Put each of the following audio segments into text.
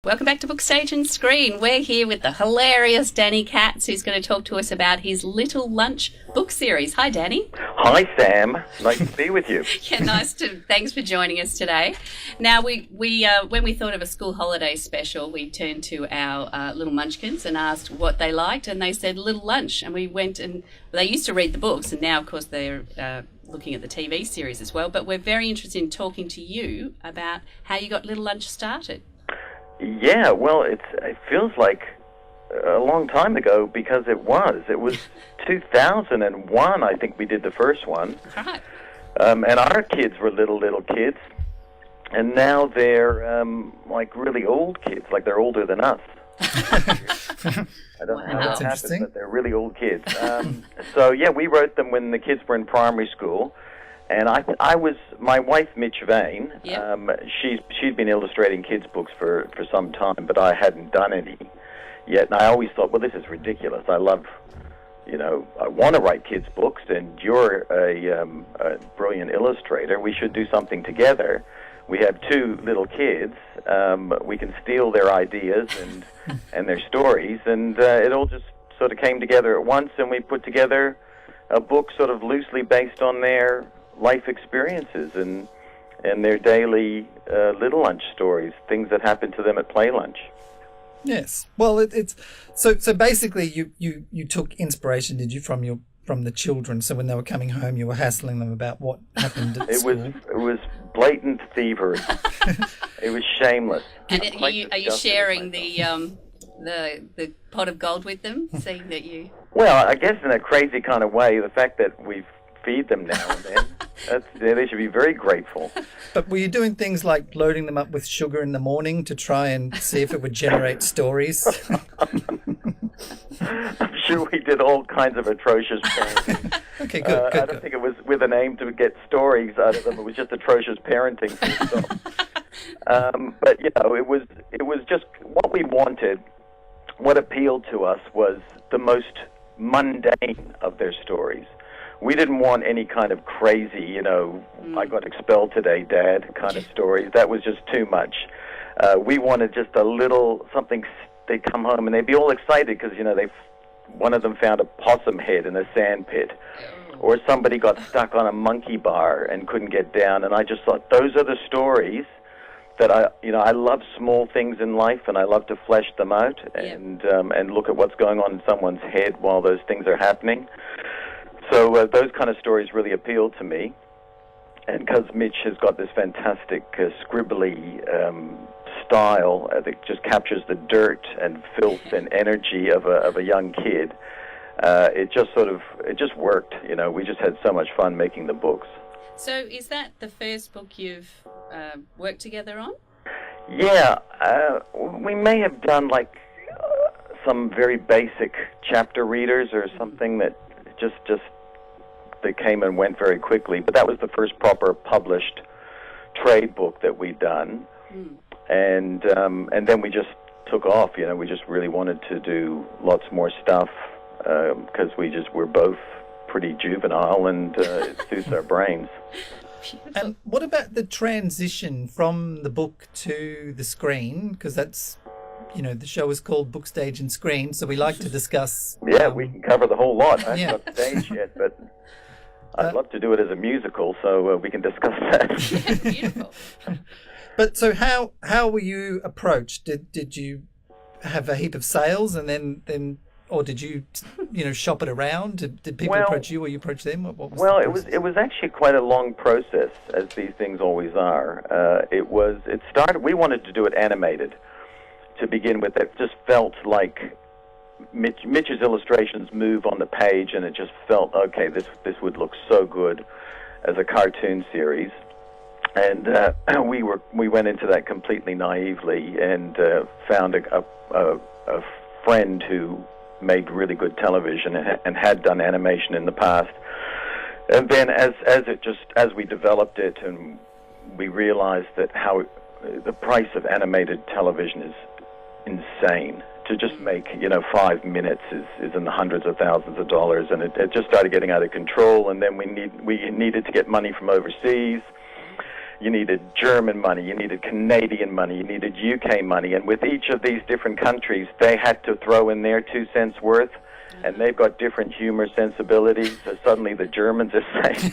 Welcome back to Bookstage and Screen. We're here with the hilarious Danny Katz, who's going to talk to us about his Little Lunch book series. Hi, Danny. Hi, Sam. Nice to be with you. Yeah, thanks for joining us today. Now, we when we thought of a school holiday special, we turned to our little munchkins and asked what they liked, and they said Little Lunch. And we went and they used to read the books, and now, of course, they're looking at the TV series as well. But we're very interested in talking to you about how you got Little Lunch started. Yeah, well, it feels like a long time ago because it was 2001. I think we did the first one, Right. And our kids were little kids, and now they're like really old kids, like they're older than us. I don't know how that happens, but they're really old kids. So yeah, we wrote them when the kids were in primary school. And my wife, Mitch Vane, Yep. She'd been illustrating kids' books for some time, but I hadn't done any yet. And I always thought, well, this is ridiculous. I want to write kids' books, and you're a brilliant illustrator. We should do something together. We have two little kids. We can steal their ideas and their stories, and it all just sort of came together at once, and we put together a book sort of loosely based on their life experiences and their daily little lunch stories, things that happen to them at play lunch. Yes. Well, it's so basically you took inspiration, did you, from the children? So when they were coming home, you were hassling them about what happened at school. It was blatant thievery. It was shameless. And are you sharing the pot of gold with them, seeing that you... Well, I guess in a crazy kind of way, the fact that we feed them now and then, they should be very grateful. But were you doing things like loading them up with sugar in the morning to try and see if it would generate stories? I'm sure we did all kinds of atrocious parenting. Okay, good. I don't think it was with an aim to get stories out of them. It was just atrocious parenting. But it was just what we wanted. What appealed to us was the most mundane of their stories. We didn't want any kind of crazy, I got expelled today, Dad, kind of stories. That was just too much. We wanted just a little something. They'd come home and they'd be all excited because, one of them found a possum head in a sand pit, or somebody got stuck on a monkey bar and couldn't get down. And I just thought, those are the stories that I love small things in life, and I love to flesh them out and look at what's going on in someone's head while those things are happening. So those kind of stories really appealed to me, and because Mitch has got this fantastic scribbly style that just captures the dirt and filth and energy of a young kid, it just worked. We just had so much fun making the books. So is that the first book you've worked together on? Yeah, we may have done some very basic chapter readers or something that just they came and went very quickly. But that was the first proper published trade book that we'd done, and then we just took off. We just really wanted to do lots more stuff because we're both pretty juvenile and it suits our brains. And what about the transition from the book to the screen? Because that's, the show is called Book, Stage and Screen, so we like to discuss... Yeah, we can cover the whole lot. I haven't got stage yet, but I'd love to do it as a musical, so we can discuss that. Yeah, beautiful. But so how were you approached? Did you have a heap of sales and then or did you shop it around? Did people approach you or you approach them? What was it was actually quite a long process, as these things always are. It started. We wanted to do it animated to begin with. It just felt like Mitch's illustrations move on the page, and it just felt okay. This would look so good as a cartoon series. And we went into that completely naively and found a friend who made really good television and had done animation in the past. And then as we developed it, and we realized that how the price of animated television is insane. To just make 5 minutes is in the hundreds of thousands of dollars, and it just started getting out of control. And then we needed to get money from overseas. you needed German money, you needed Canadian money, you needed UK money, and with each of these different countries, they had to throw in their 2 cents worth, and they've got different humor sensibilities, so suddenly the Germans are saying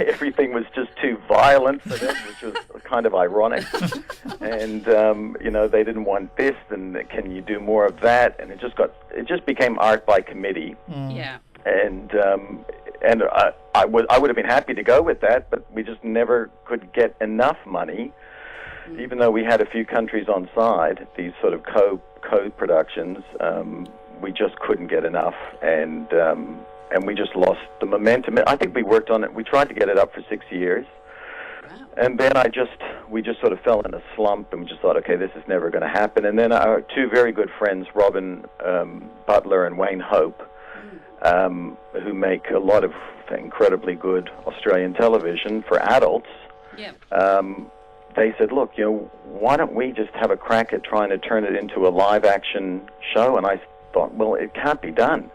everything was just too violent for them, which was kind of ironic, and, they didn't want this, and can you do more of that, and it just became art by committee. Yeah. And I would have been happy to go with that, but we just never could get enough money, even though we had a few countries on side, these sort of co-productions. We just couldn't get enough, and we just lost the momentum. I think we worked on it. We tried to get it up for 6 years, and then we just sort of fell in a slump, and we just thought, okay, this is never going to happen. And then our two very good friends, Robin Butler and Wayne Hope, who make a lot of incredibly good Australian television for adults. Yeah. They said, look, why don't we just have a crack at trying to turn it into a live-action show? And I thought, well, it can't be done.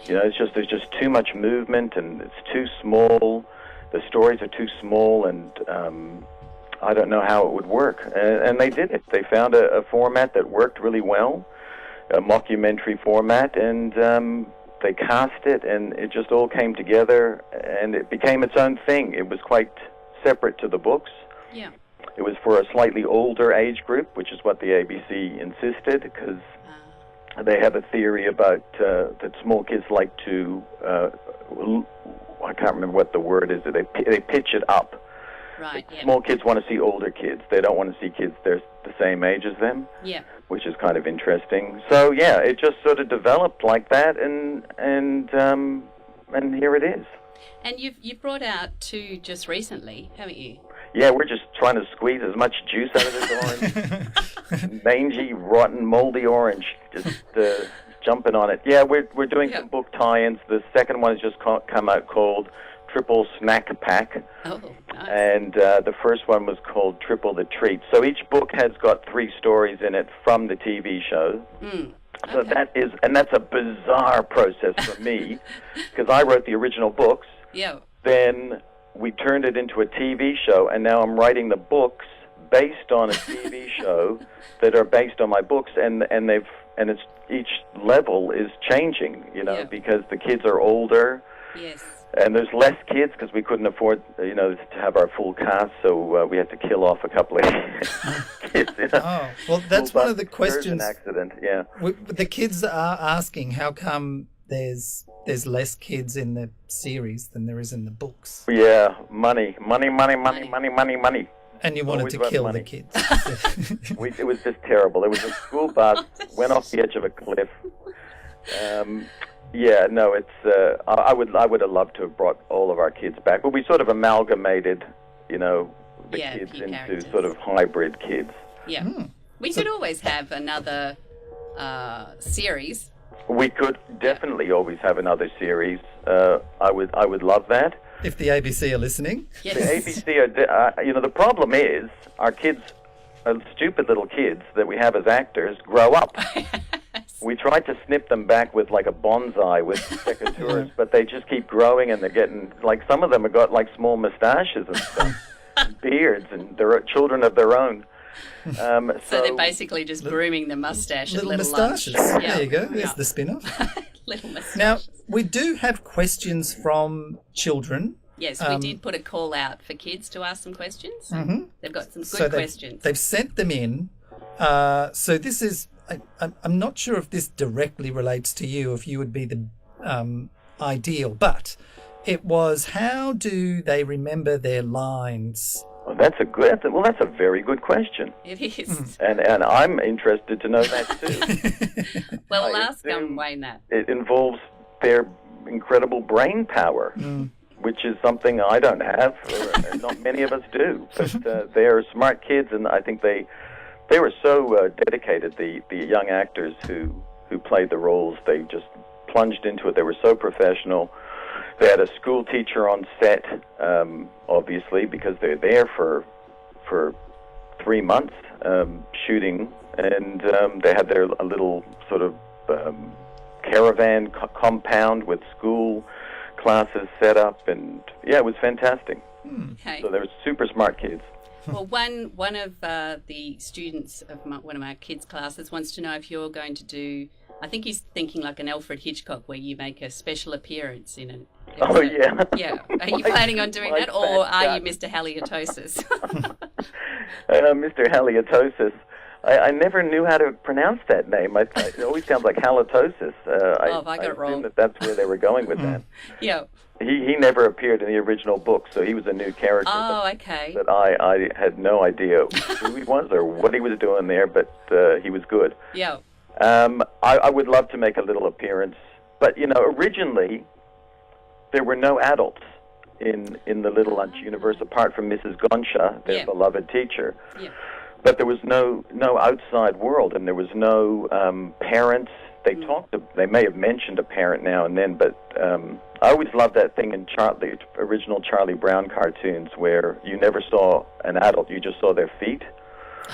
There's just too much movement, and it's too small. The stories are too small, and I don't know how it would work. And they did it. They found a format that worked really well, a mockumentary format, and they cast it, and it just all came together, and it became its own thing. It was quite separate to the books. Yeah. It was for a slightly older age group, which is what the ABC insisted, because they have a theory about that small kids like to, I can't remember what the word is, they pitch it up. Right, yeah. Small kids want to see older kids. They don't want to see kids they're the same age as them. Yeah. Which is kind of interesting. So yeah, it just sort of developed like that, and here it is. And you've brought out 2 just recently, haven't you? Yeah, we're just trying to squeeze as much juice out of this orange, mangy, rotten, moldy orange. Just jumping on it. Yeah, we're doing some book tie-ins. The second one has just come out called Triple Snack Pack. Oh, nice. And the first one was called Triple the Treat. So each book has got 3 stories in it from the TV show. So that's a bizarre process for me, because I wrote the original books. Yeah. Then we turned it into a TV show, and now I'm writing the books based on a TV show that are based on my books, and it's each level is changing, because the kids are older. Yes. And there's less kids because we couldn't afford, to have our full cast, so we had to kill off a couple of kids. Oh, well, that's one of the questions. An accident, yeah. The kids are asking how come there's less kids in the series than there is in the books. Yeah, money. And you wanted to kill the kids. It was just terrible. It was a school bus, went off the edge of a cliff. Yeah, no, it's. I would have loved to have brought all of our kids back, but we sort of amalgamated, the kids into characters. Sort of hybrid kids. Yeah, we could always have another series. We could definitely always have another series. I would love that. If the ABC are listening. Yes. The ABC are. The problem is our kids, stupid little kids that we have as actors, grow up. We tried to snip them back with like a bonsai with secateurs, but they just keep growing, and they're getting, like, some of them have got like small mustaches and stuff, and beards, and they're children of their own. So they're basically just grooming the mustache at little moustaches. Lunch. There you go. There's the spin-off. Little moustaches. Now, we do have questions from children. Yes, we did put a call out for kids to ask some questions. Mm-hmm. They've got some good questions. They've sent them in. So this is... I'm not sure if this directly relates to you, if you would be the ideal, but it was, how do they remember their lines? Well, that's a very good question. It is. And I'm interested to know that too. Well, I'll ask Wayne that. It involves their incredible brain power, which is something I don't have, or not many of us do. But they are smart kids, and I think they were so dedicated, the young actors who played the roles. They just plunged into it. They were so professional. They had a school teacher on set, obviously, because they're there for 3 months shooting, and they had a little sort of caravan compound with school classes set up, and yeah, it was fantastic. Okay. So they were super smart kids. Well, one of the students of one of my kids' classes wants to know if you're going to do. I think he's thinking like an Alfred Hitchcock, where you make a special appearance in an episode. Oh, yeah. Yeah. Are you planning on doing that, or are you Mr. Halitosis? Mr. Halitosis. I never knew how to pronounce that name. It always sounds like halitosis. I got it wrong. That's where they were going with that. Yeah. He never appeared in the original book, so he was a new character. Oh, okay. But I had no idea who he was or what he was doing there, but he was good. Yeah. I would love to make a little appearance, but originally there were no adults in the Little Lunch universe apart from Mrs. Gonsha, their beloved teacher. Yeah. But there was no outside world, and there was no parents. They may have mentioned a parent now and then, but I always loved that thing in the original Charlie Brown cartoons where you never saw an adult, you just saw their feet.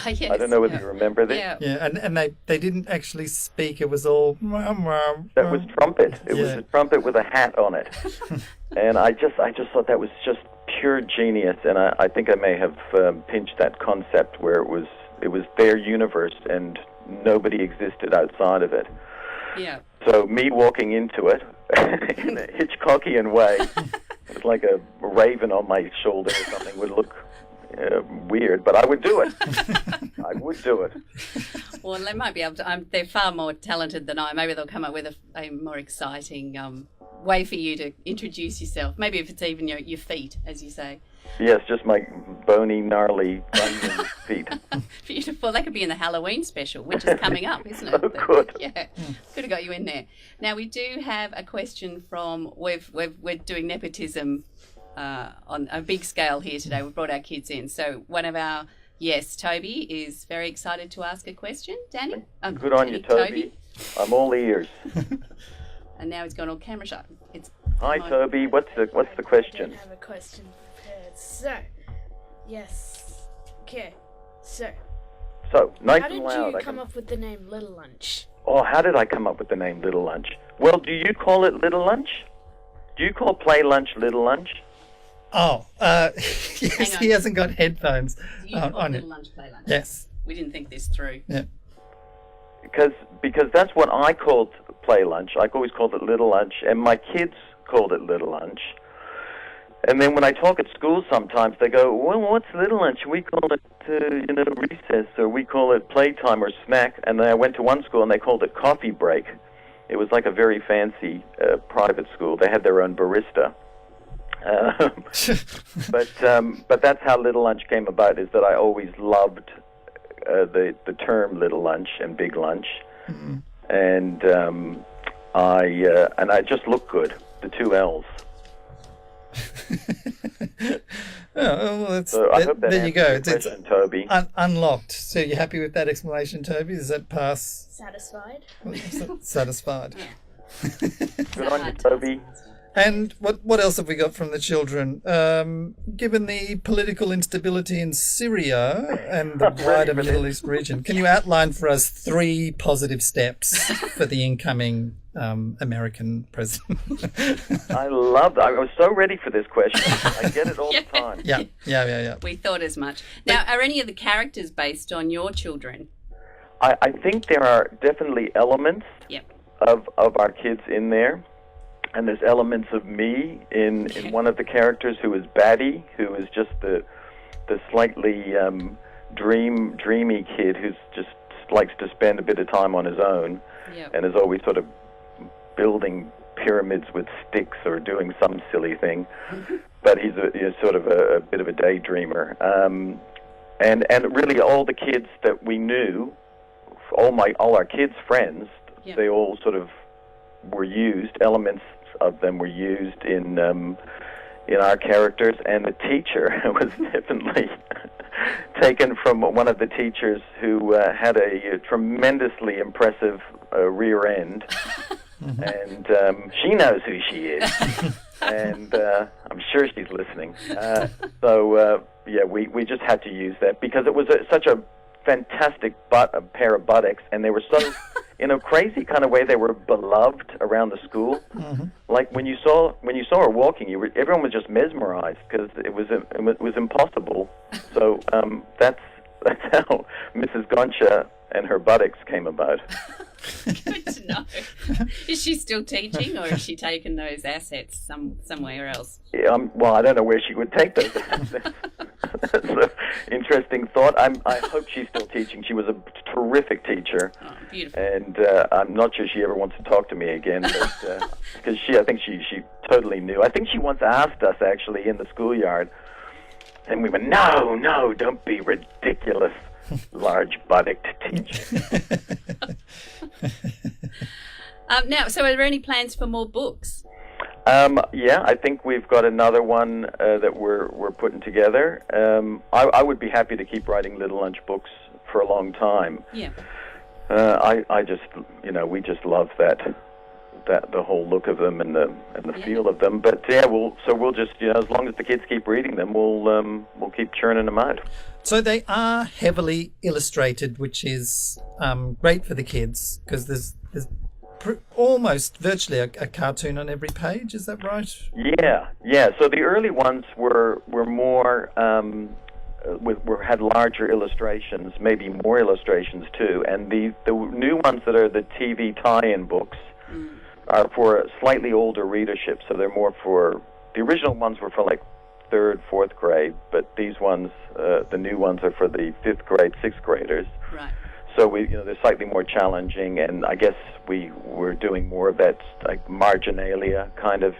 Yes, I don't know whether you remember this. Yeah, and they didn't actually speak. It was all... That was trumpet. It was a trumpet with a hat on it. And I just thought that was just pure genius, and I think I may have pinched that concept where it was their universe and nobody existed outside of it. Yeah. So me walking into it in a Hitchcockian way, with like a raven on my shoulder or something, would look weird, but I would do it. I would do it. Well, they might be able to. They're far more talented than I. Maybe they'll come up with a more exciting way for you to introduce yourself. Maybe if it's even your feet, as you say. Yes, just my bony, gnarly, bunion feet. Beautiful. That could be in the Halloween special, which is coming up, isn't it? Oh, good. Yeah, could have got you in there. Now we do have a question from. We're doing nepotism on a big scale here today. We've brought our kids in, so one of our Toby is very excited to ask a question. Danny, good on you, Toby. I'm all ears. And now he's gone all camera shy. Hi, Toby. What's the question? I have a question prepared. So, yes. Okay. So, nice how and did loud. you come up with the name Little Lunch? Oh, how did I come up with the name Little Lunch? Well, do you call it Little Lunch? Do you call play lunch Little Lunch? Oh, yes, he hasn't got headphones You call on Little it. Lunch play lunch. Yes. We didn't think this through. Yeah. Because that's what I called play lunch. I always called it Little Lunch, and my kids called it Little Lunch. And then when I talk at school sometimes, they go, well, what's Little Lunch? We call it, recess, or we call it playtime or snack. And then I went to one school, and they called it coffee break. It was like a very fancy private school. They had their own barista. But that's how Little Lunch came about, is that I always loved the term Little Lunch and Big Lunch. Mm-hmm. And I just look good, the two L's. I hope that there you go. It's Toby. Unlocked. So you're happy with that explanation, Toby? Does that pass? Satisfied. Satisfied. Good on you, Toby. And what else have we got from the children? Given the political instability in Syria and the wider Middle East region, can you outline for us 3 positive steps for the incoming American president? I love that. I was so ready for this question. I get it all the time. Yeah. We thought as much. Now, are any of the characters based on your children? I think there are definitely elements of our kids in there. And there's elements of me in one of the characters who is Batty, who is just the slightly dreamy kid who's just likes to spend a bit of time on his own, and is always sort of building pyramids with sticks or doing some silly thing. But he's sort of a bit of a daydreamer. And really all the kids that we knew, all our kids' friends, they all sort of were used. Elements of them were used in our characters, and the teacher was definitely taken from one of the teachers who had a tremendously impressive rear end, and she knows who she is, and I'm sure she's listening. We just had to use that because it was such a fantastic pair of buttocks, and they were so in a crazy kind of way, they were beloved around the school. Mm-hmm. Like when you saw her walking, everyone was just mesmerized because it was impossible. So that's how Mrs. Goncha and her buttocks came about. Good to know. Is she still teaching, or has she taken those assets somewhere else? Yeah, well, I don't know where she would take those assets. That's an interesting thought. I hope she's still teaching. She was a terrific teacher. Oh, beautiful. And I'm not sure she ever wants to talk to me again, because I think she totally knew. I think she once asked us, actually, in the schoolyard, and we went, no, don't be ridiculous, large buttocked teacher. Now, so are there any plans for more books? Yeah, I think we've got another one that we're putting together. I would be happy to keep writing Little Lunch books for a long time. Yeah. I just, we just love that the whole look of them and the feel of them. But yeah, we'll just, as long as the kids keep reading them, we'll keep churning them out. So they are heavily illustrated, which is great for the kids, because there's almost virtually a cartoon on every page. Is that right? Yeah. So the early ones were more had larger illustrations, maybe more illustrations too. And the new ones that are the TV tie-in books are for a slightly older readership. So they're more for, the original ones were for like 3rd, 4th grade, but these ones, the new ones, are for the 5th grade, 6th graders. Right. So they're slightly more challenging, and I guess we're doing more of that like marginalia kind of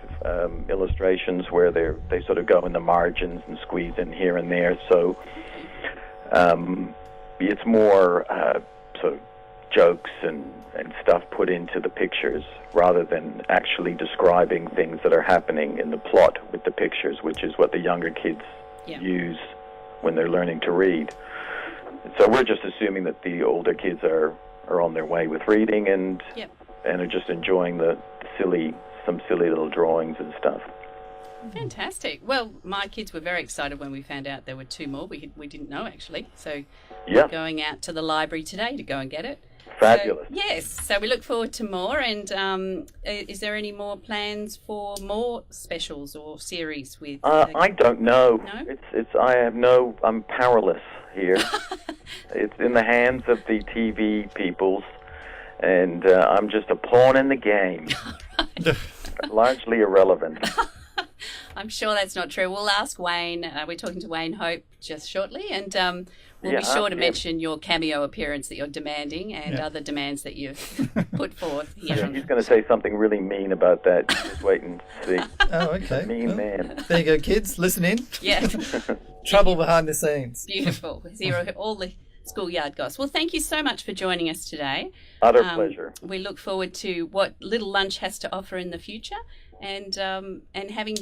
illustrations where they sort of go in the margins and squeeze in here and there. So it's more sort of jokes and stuff put into the pictures rather than actually describing things that are happening in the plot with the pictures, which is what the younger kids use when they're learning to read. So we're just assuming that the older kids are on their way with reading and are just enjoying some silly little drawings and stuff. Fantastic. Well, my kids were very excited when we found out there were 2 more. We didn't know, actually. So we're going out to the library today to go and get it. Fabulous. So, yes. So we look forward to more. And is there any more plans for more specials or series with? I don't know. No? I'm powerless here. It's in the hands of the TV peoples, and I'm just a pawn in the game. Largely irrelevant. I'm sure that's not true. We'll ask Wayne. We're talking to Wayne Hope just shortly, and we'll be sure to mention your cameo appearance that you're demanding and other demands that you've put forth here. He's going to say something really mean about that. Just wait and see. Oh, okay. Mean man. There you go, kids. Listen in. Yeah. Trouble behind the scenes. Beautiful. Zero all the schoolyard goss. Well, thank you so much for joining us today. Utter pleasure. We look forward to what Little Lunch has to offer in the future, and having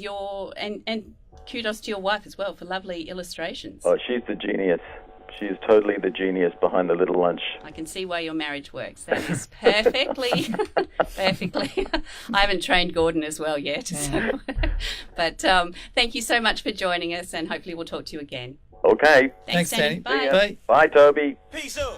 and kudos to your wife as well for lovely illustrations. Oh, she's the genius. She is totally the genius behind the Little Lunch. I can see why your marriage works. That is perfectly. I haven't trained Gordon as well yet. So. But thank you so much for joining us, and hopefully we'll talk to you again. Okay. Thanks, Danny. Bye. Bye, Toby. Peace out.